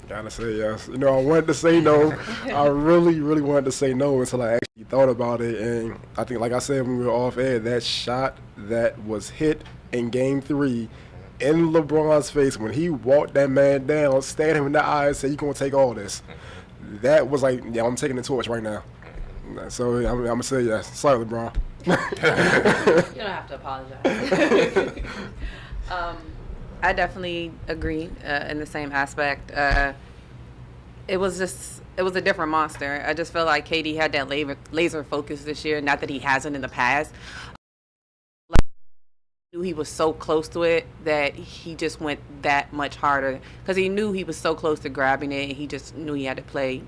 Gotta say yes. I wanted to say no. I really, really wanted to say no until I actually thought about it. And I think, like I said when we were off air, that shot that was hit in Game 3 in LeBron's face when he walked that man down, stared him in the eyes, said, "You're going to take all this." That was like, yeah, I'm taking the torch right now. So I'm going to say yes. Sorry, LeBron. You don't have to apologize. I definitely agree in the same aspect. It was a different monster. I just feel like KD had that laser focus this year, not that he hasn't in the past. He was so close to it that he just went that much harder because he knew he was so close to grabbing it. He just knew he had to play,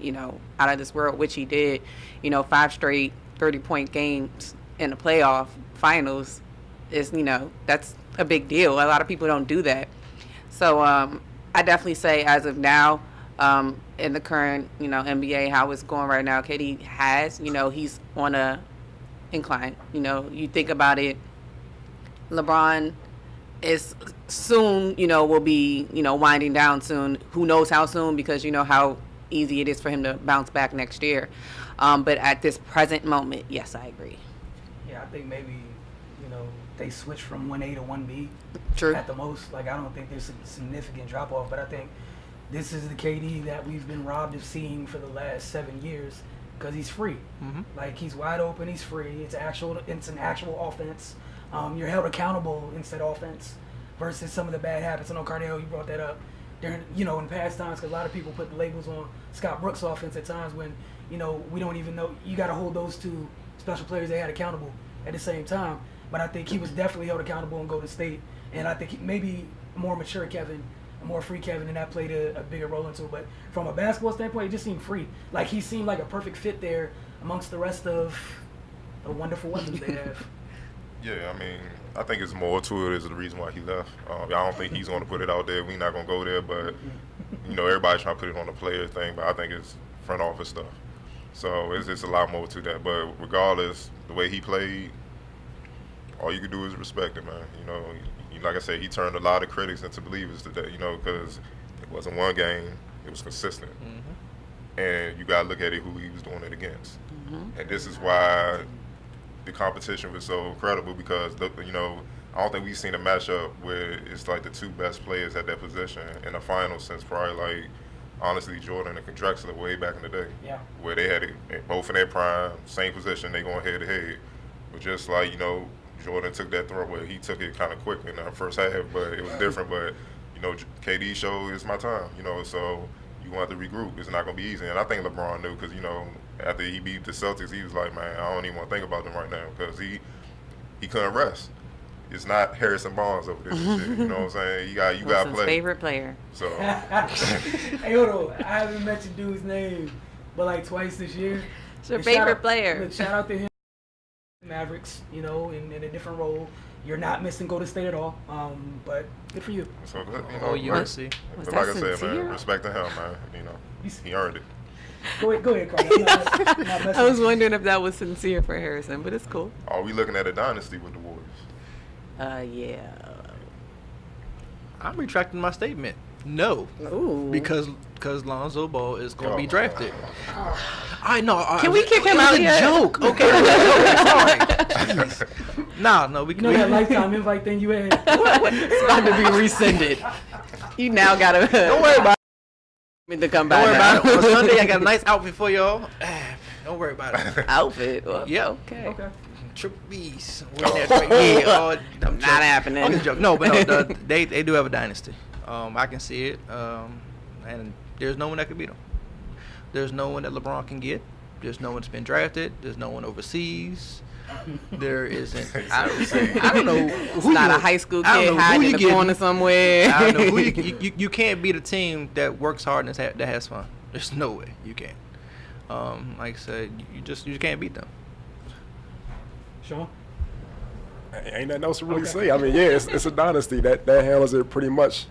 out of this world, which he did. 5 straight 30-point games in the playoff finals is, that's a big deal. A lot of people don't do that. So I definitely say as of now, in the current, NBA, how it's going right now, KD has, he's on a incline. You think about it. LeBron is soon, will be, winding down soon. Who knows how soon because you know how easy it is for him to bounce back next year. But at this present moment, yes, I agree. Yeah, I think maybe, they switch from 1A to 1B. True. At the most. Like, I don't think there's a significant drop-off, but I think this is the KD that we've been robbed of seeing for the last 7 years because he's free. Mm-hmm. Like, he's wide open, he's free. It's an actual offense. You're held accountable instead offense versus some of the bad habits. I know, Cardell, you brought that up during, in past times because a lot of people put the labels on Scott Brooks' offense at times when, we don't even know. You got to hold those two special players they had accountable at the same time. But I think he was definitely held accountable in Golden State. And I think maybe a more mature Kevin, a more free Kevin, and that played a bigger role into it. But from a basketball standpoint, it just seemed free. Like, he seemed like a perfect fit there amongst the rest of the wonderful weapons they have. Yeah, I think it's more to it is the reason why he left. I don't think he's going to put it out there. We're not going to go there, but, everybody's trying to put it on the player thing, but I think it's front office stuff. So it's a lot more to that. But regardless, the way he played, all you can do is respect him, man. Like I said, he turned a lot of critics into believers today, because it wasn't one game, it was consistent. Mm-hmm. And you got to look at it who he was doing it against. Mm-hmm. And this is why the competition was so incredible because, I don't think we've seen a matchup where it's like the two best players at that position in the finals since probably like, honestly, Jordan and Drexler way back in the day. Yeah. Where they had it both in their prime, same position, they going head to head. But just like, you know, Jordan took that throw where he took it kind of quick in the first half, but it was different. But, you know, KD showed it's my time, you know, so you're going to have to regroup. It's not going to be easy. And I think LeBron knew because, you know, after he beat the Celtics, he was like, man, I don't even want to think about them right now because he couldn't rest. It's not Harrison Barnes over there. Shit, you know what I'm saying? You got to play. Favorite player. So. Hey, hold on. I haven't mentioned dude's name, but like twice this year. It's your favorite player. Look, shout out to him. Mavericks, you know, in a different role. You're not missing Golden State at all. But good for you. So good. You Oh, know, you mercy. but like I said, man, respect to him, man. You know, he earned it. Go ahead, Carl. I was wondering if that was sincere for Harrison, but it's cool. Are we looking at a dynasty with the Warriors? Yeah. I'm retracting my statement. No. Ooh. Because Lonzo Ball is going to be drafted. I know. Can we kick him out yet? Joke. Okay. Sorry. Jeez. No, we You know that lifetime invite thing you had? It's about to be rescinded. You now got to. Don't worry about it. To come Don't worry by about it. On Sunday, I got a nice outfit for y'all. Don't worry about it. Outfit? Well, Yeah. Okay. Triple B's. Yeah, I'm Not happening. I'm just joking. No, but no, they do have a dynasty. I can see it, and there's no one that can beat them. There's no one that LeBron can get. There's no one that's been drafted. There's no one overseas. There isn't. I don't know. It's not a high school kid hiding in the corner somewhere. I don't know who you can't beat a team that works hard and that has fun. There's no way you can. Like I said, you can't beat them. Sean? Ain't nothing else to really say. I mean, yeah, it's a dynasty that handles it pretty much.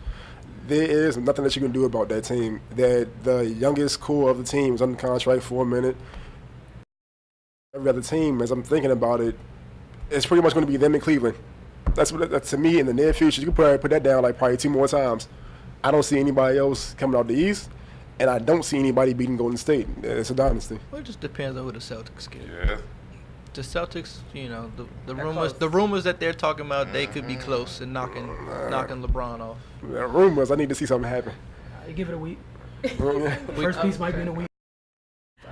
There is nothing that you can do about that team. The youngest core of the team is under contract for a minute. Every other team, as I'm thinking about it, it's pretty much going to be them in Cleveland. That's to me in the near future. You can probably put that down like probably 2 more times. I don't see anybody else coming out the East, and I don't see anybody beating Golden State. It's a dynasty. Well, it just depends on who the Celtics get. Yeah. The Celtics, you know, the rumors that they're talking about, they could be close and knocking LeBron off. Rumors. I need to see something happen. You give it a week. First piece might be in a week.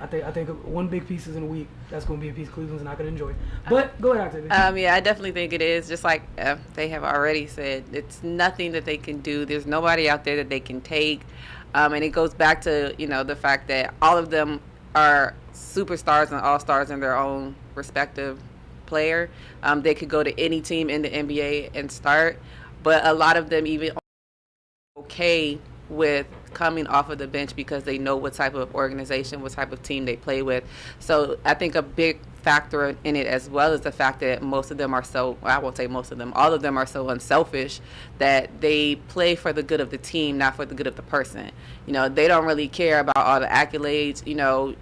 I think one big piece is in a week. That's going to be a piece Cleveland's not going to enjoy. But go ahead, Octavia. Yeah, I definitely think it is. Just like they have already said, it's nothing that they can do. There's nobody out there that they can take. And it goes back to, you know, the fact that all of them are superstars and all-stars in their own respective player. They could go to any team in the NBA and start, but a lot of them even okay with coming off of the bench because they know what type of organization, what type of team they play with. So I think a big factor in it as well is the fact that most of them are so, I won't say most of them, all of them are so unselfish that they play for the good of the team, not for the good of the person. You know, they don't really care about all the accolades. You know,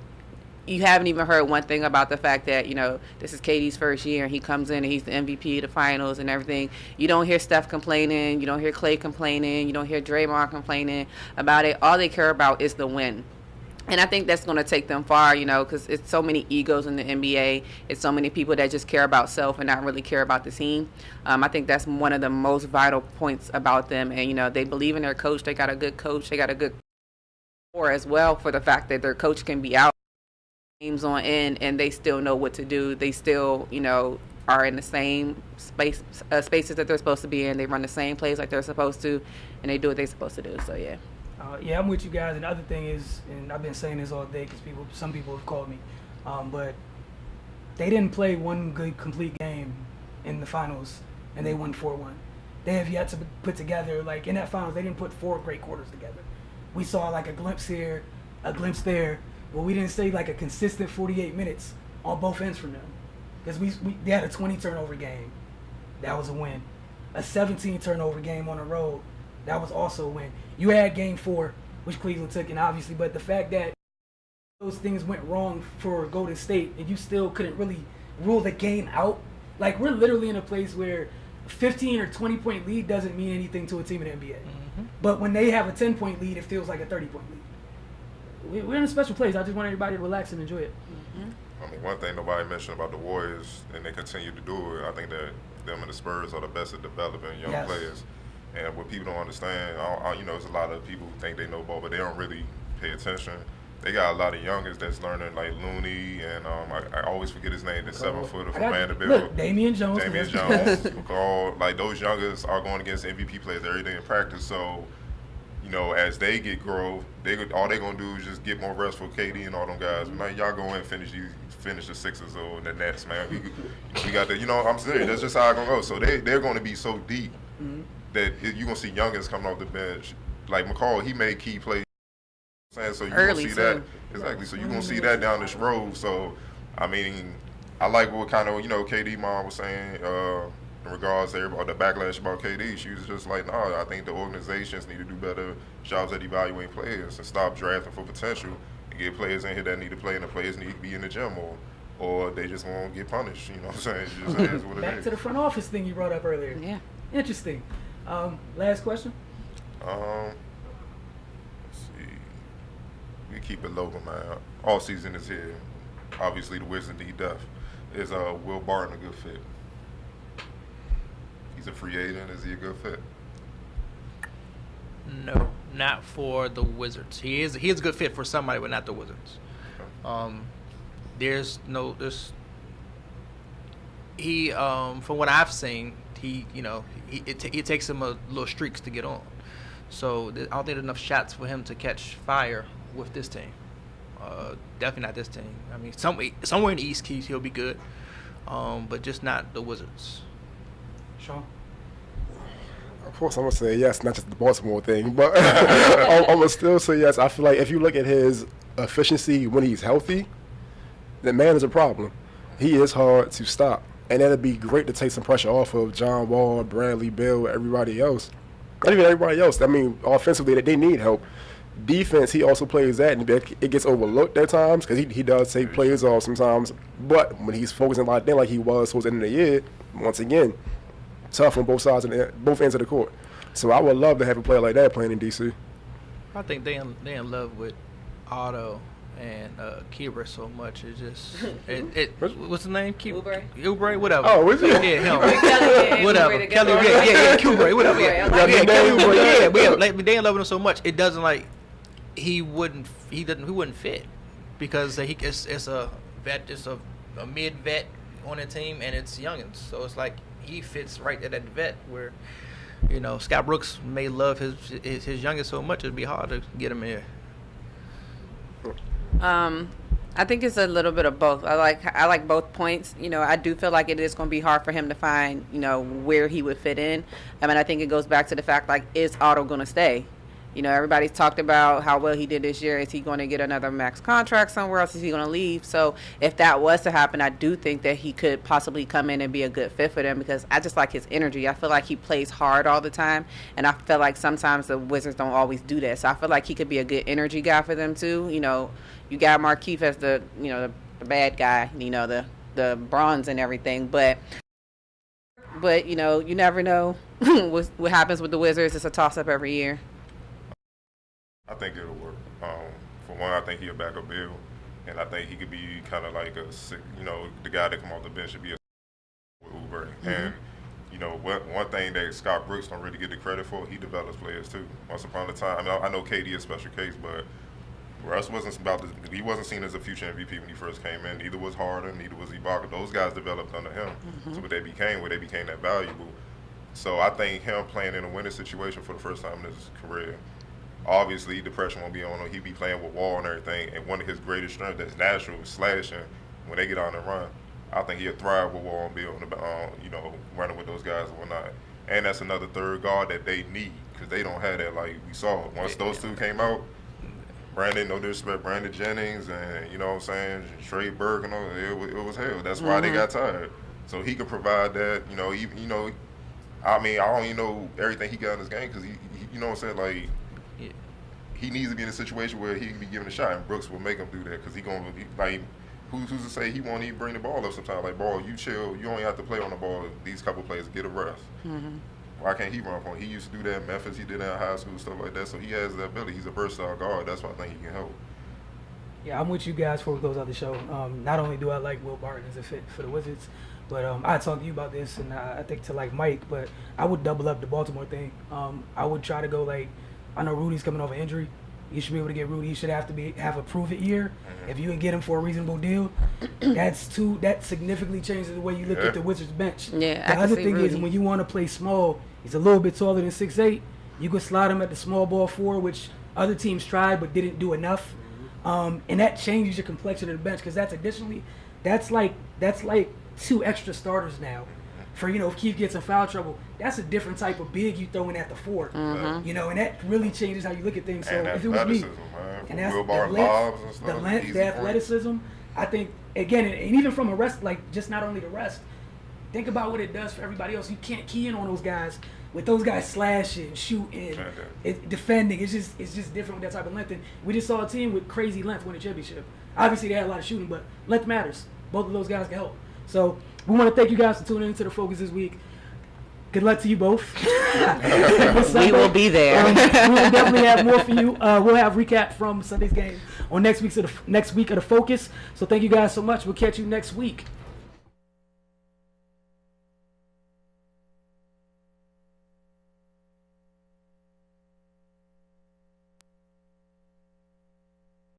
you haven't even heard one thing about the fact that, you know, this is KD's first year and he comes in and he's the MVP of the finals and everything. You don't hear Steph complaining. You don't hear Clay complaining. You don't hear Draymond complaining about it. All they care about is the win. And I think that's going to take them far, you know, because it's so many egos in the NBA. It's so many people that just care about self and not really care about the team. I think that's one of the most vital points about them. And, you know, they believe in their coach. They got a good coach. They got a good core as well for the fact that their coach can be out games on end and they still know what to do. They still, you know, are in the same spaces that they're supposed to be in. They run the same plays like they're supposed to, and they do what they're supposed to do. So, yeah. Yeah, I'm with you guys. And the other thing is, and I've been saying this all day because some people have called me, but they didn't play one good complete game in the finals, and they won 4-1. They have yet to put together, like in that finals, they didn't put 4 great quarters together. We saw like a glimpse here, a glimpse there, but we didn't see like a consistent 48 minutes on both ends from them. Because they had a 20 turnover game. That was a win. A 17 turnover game on the road. That was also a win. You had game 4, which Cleveland took, and obviously, but the fact that those things went wrong for Golden State and you still couldn't really rule the game out. Like, we're literally in a place where 15 or 20-point lead doesn't mean anything to a team in the NBA. Mm-hmm. But when they have a 10-point lead, it feels like a 30-point lead. We're in a special place. I just want everybody to relax and enjoy it. I mean, one thing nobody mentioned about the Warriors, and they continue to do it, I think that them and the Spurs are the best at developing young Yes. players. And what people don't understand, you know, there's a lot of people who think they know ball, but they don't really pay attention. They got a lot of youngers that's learning, like Looney, and I always forget his name, the 7-footer from Vanderbilt. Look, Damian Jones. McCall, like those youngers are going against MVP players every day in practice. So, you know, as they get growth, all they're gonna do is just get more rest for KD and all them guys. Like, y'all go in and finish the Sixers or the Nets, man. We got the, you know, I'm serious. That's just how it's gonna go. So they're going to be so deep that you're gonna see youngins coming off the bench. Like McCall, he made key plays. So you're gonna see that exactly. So you're gonna see that down this road. So, I mean, I like what kind of, you know, KD mom was saying in regards to everybody, the backlash about KD. She was just like, no, I think the organizations need to do better jobs at evaluating players and stop drafting for potential and get players in here that need to play, and the players need to be in the gym or they just won't get punished. You know what I'm saying? It just is what it is. Back to the front office thing you brought up earlier. Yeah. Interesting. Last question. Let's see. We keep it local, man. All season is here. Obviously, the Wizards need depth. Is Will Barton a good fit? He's a free agent. Is he a good fit? No, not for the Wizards. He is a good fit for somebody, but not the Wizards. From what I've seen, it takes him a little streaks to get on. So I don't think there's enough shots for him to catch fire with this team. Definitely not this team. I mean, somewhere in the East he'll be good, but just not the Wizards. Sean? Of course, I'm going to say yes, not just the Baltimore thing, but I'm going to still say yes. I feel like if you look at his efficiency when he's healthy, the man is a problem. He is hard to stop. And that'd be great to take some pressure off of John Wall, Bradley Beal, everybody else. Not even everybody else. I mean, offensively, they need help. Defense, he also plays that, and it gets overlooked at times because he does take plays off sometimes. But when he's focusing like that, like he was towards the end of the year, once again, tough on both sides and both ends of the court. So I would love to have a player like that playing in DC. I think they in love with Otto and Kibra so much. It just what's his name? Oubre, whatever. Oh, is it? Yeah, him. Whatever. Kelly, yeah, Oubre, whatever. Yeah, Kelly Oubre. Yeah, but like they in love with him so much. It doesn't like he wouldn't fit because it's a vet, it's a mid vet on the team, and it's youngins. So it's like he fits right at that vet where, you know, Scott Brooks may love his youngest so much it'd be hard to get him here. I think it's a little bit of both. I like both points. You know, I do feel like it is going to be hard for him to find, you know, where he would fit in. I mean, I think it goes back to the fact, like, is Otto going to stay? You know, everybody's talked about how well he did this year. Is he going to get another max contract somewhere else? Is he going to leave? So if that was to happen, I do think that he could possibly come in and be a good fit for them because I just like his energy. I feel like he plays hard all the time, and I feel like sometimes the Wizards don't always do that. So I feel like he could be a good energy guy for them too. You know, you got Markieff as the bad guy, you know, the bronze and everything, but you know, you never know what happens with the Wizards. It's a toss-up every year. I think it'll work. For one, I think he'll back up Bill, and I think he could be kind of like the guy that come off the bench should be a with Oubre. And you know, one thing that Scott Brooks don't really get the credit for, he develops players too. Once upon a time, I know KD is a special case, but Russ he wasn't seen as a future MVP when he first came in. Neither was Harden, neither was Ibaka. Those guys developed under him. So where they became that valuable. So I think him playing in a winning situation for the first time in his career, obviously the pressure won't be on him. He'll be playing with Wall and everything. And one of his greatest strengths that's natural is slashing when they get on the run. I think he'll thrive with Wall and Bill, running with those guys and whatnot. And that's another third guard that they need because they don't have that like we saw. Once those two came out, Brandon, no disrespect, Brandon Jennings and, you know what I'm saying, Trey Burke, and all, it was hell. That's why they got tired. So he could provide that, I mean, I don't even know everything he got in his game because he you know what I'm saying, like, he needs to be in a situation where he can be given a shot, and Brooks will make him do that because who's to say he won't even bring the ball up sometimes? Like, ball, you chill, you only have to play on the ball these couple plays, get a rest. Why can't he run for him? He used to do that in Memphis. He did that in high school, stuff like that. So he has that ability. He's a versatile guard. That's why I think he can help. Yeah, I'm with you guys before we close out the show. Not only do I like Will Barton as a fit for the Wizards, but I talked to you about this, and I think to like Mike, but I would double up the Baltimore thing. I would try to go like, I know Rudy's coming off an injury. You should be able to get Rudy. He should have a prove-it year. If you can get him for a reasonable deal, that significantly changes the way you look at the Wizards bench. Yeah, the other thing is when you want to play small, he's a little bit taller than 6'8". You could slide him at the small ball 4, which other teams tried but didn't do enough. And that changes your complexion of the bench because that's like 2 extra starters now. For if Keith gets in foul trouble, that's a different type of big you throw in at the 4. And that really changes how you look at things. So if it was me, and that's the length, the athleticism, I think again, and even from a rest, like just not only the rest, think about what it does for everybody else. You can't key in on those guys. With those guys slashing, shooting, defending, it's just different with that type of length. And we just saw a team with crazy length win a championship. Obviously, they had a lot of shooting, but length matters. Both of those guys can help. So we want to thank you guys for tuning into the Focus this week. Good luck to you both. We will be there. We will definitely have more for you. We'll have recap from Sunday's game on next week of the Focus. So thank you guys so much. We'll catch you next week.